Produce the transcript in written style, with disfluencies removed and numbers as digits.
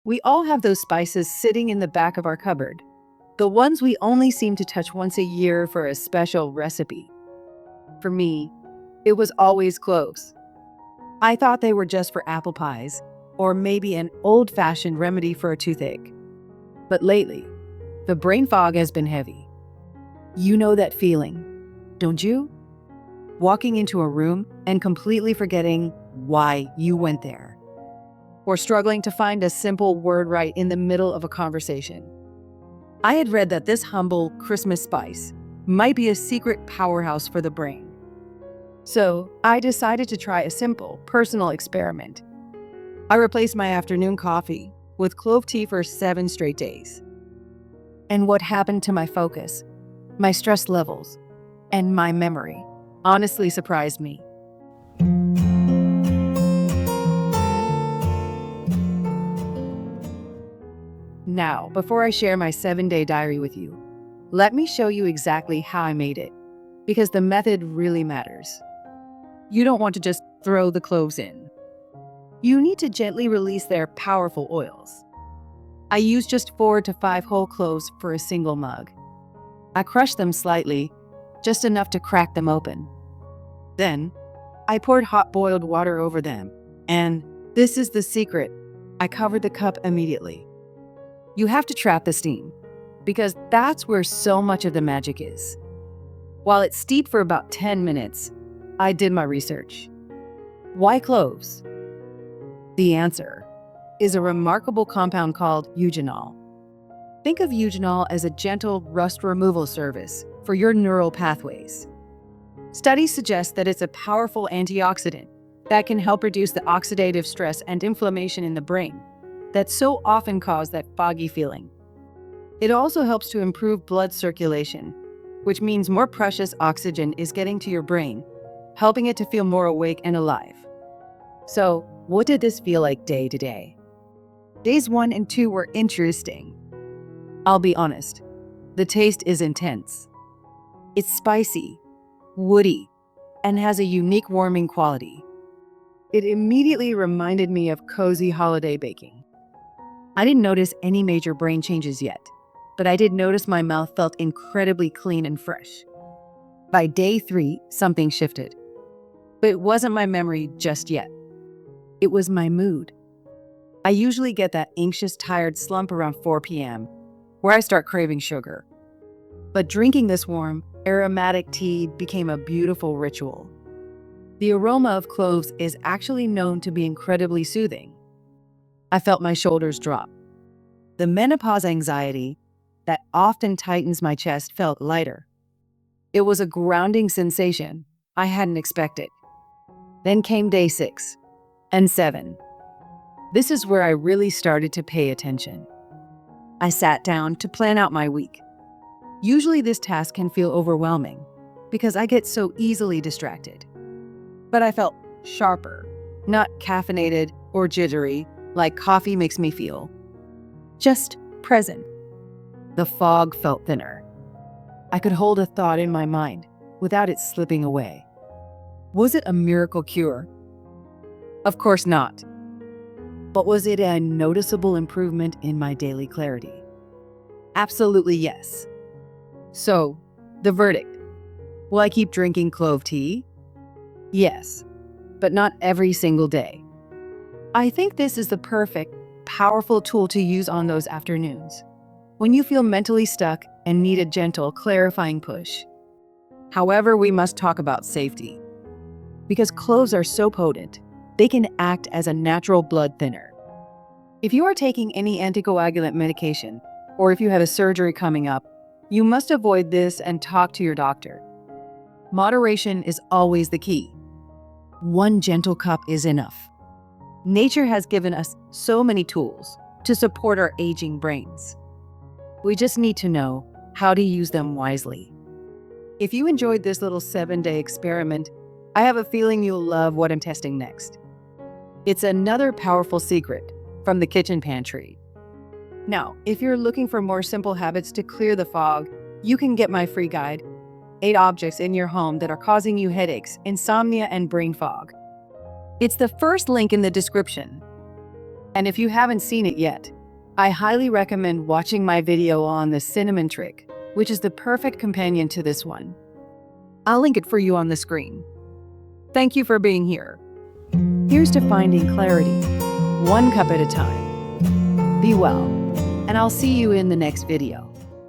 We all have those spices sitting in the back of our cupboard, the ones we only seem to touch once a year for a special recipe. For me, it was always cloves. I thought they were just for apple pies, or maybe an old-fashioned remedy for a toothache. But lately, the brain fog has been heavy. You know that feeling, don't you? Walking into a room and completely forgetting why you went there. Or struggling to find a simple word right in the middle of a conversation. I had read that this humble Christmas spice might be a secret powerhouse for the brain. So I decided to try a simple, personal experiment. I replaced my afternoon coffee with clove tea for 7 straight days. And what happened to my focus, my stress levels, and my memory honestly surprised me. Now, before I share my 7-day diary with you, let me show you exactly how I made it, because the method really matters. You don't want to just throw the cloves in. You need to gently release their powerful oils. I used just 4 to 5 whole cloves for a single mug. I crushed them slightly, just enough to crack them open. Then, I poured hot boiled water over them, and this is the secret. I covered the cup immediately. You have to trap the steam, because that's where so much of the magic is. While it steeped for about 10 minutes, I did my research. Why cloves? The answer is a remarkable compound called eugenol. Think of eugenol as a gentle rust removal service for your neural pathways. Studies suggest that it's a powerful antioxidant that can help reduce the oxidative stress and inflammation in the brain that so often cause that foggy feeling. It also helps to improve blood circulation, which means more precious oxygen is getting to your brain, helping it to feel more awake and alive. So, what did this feel like day to day? Days 1 and 2 were interesting. I'll be honest, the taste is intense. It's spicy, woody, and has a unique warming quality. It immediately reminded me of cozy holiday baking. I didn't notice any major brain changes yet, but I did notice my mouth felt incredibly clean and fresh. By day 3, something shifted. But it wasn't my memory just yet. It was my mood. I usually get that anxious, tired slump around 4 p.m., where I start craving sugar. But drinking this warm, aromatic tea became a beautiful ritual. The aroma of cloves is actually known to be incredibly soothing. I felt my shoulders drop. The menopause anxiety that often tightens my chest felt lighter. It was a grounding sensation I hadn't expected. Then came day 6 and 7. This is where I really started to pay attention. I sat down to plan out my week. Usually this task can feel overwhelming because I get so easily distracted. But I felt sharper, not caffeinated or jittery like coffee makes me feel. Just present. The fog felt thinner. I could hold a thought in my mind without it slipping away. Was it a miracle cure? Of course not. But was it a noticeable improvement in my daily clarity? Absolutely yes. So, the verdict. Will I keep drinking clove tea? Yes, but not every single day. I think this is the perfect, powerful tool to use on those afternoons, when you feel mentally stuck and need a gentle, clarifying push. However, we must talk about safety. Because cloves are so potent, they can act as a natural blood thinner. If you are taking any anticoagulant medication, or if you have a surgery coming up, you must avoid this and talk to your doctor. Moderation is always the key. 1 gentle cup is enough. Nature has given us so many tools to support our aging brains. We just need to know how to use them wisely. If you enjoyed this little 7-day experiment, I have a feeling you'll love what I'm testing next. It's another powerful secret from the kitchen pantry. Now, if you're looking for more simple habits to clear the fog, you can get my free guide, 8 objects in your home that are causing you headaches, insomnia, and brain fog. It's the first link in the description. And if you haven't seen it yet, I highly recommend watching my video on the cinnamon trick, which is the perfect companion to this one. I'll link it for you on the screen. Thank you for being here. Here's to finding clarity, one cup at a time. Be well, and I'll see you in the next video.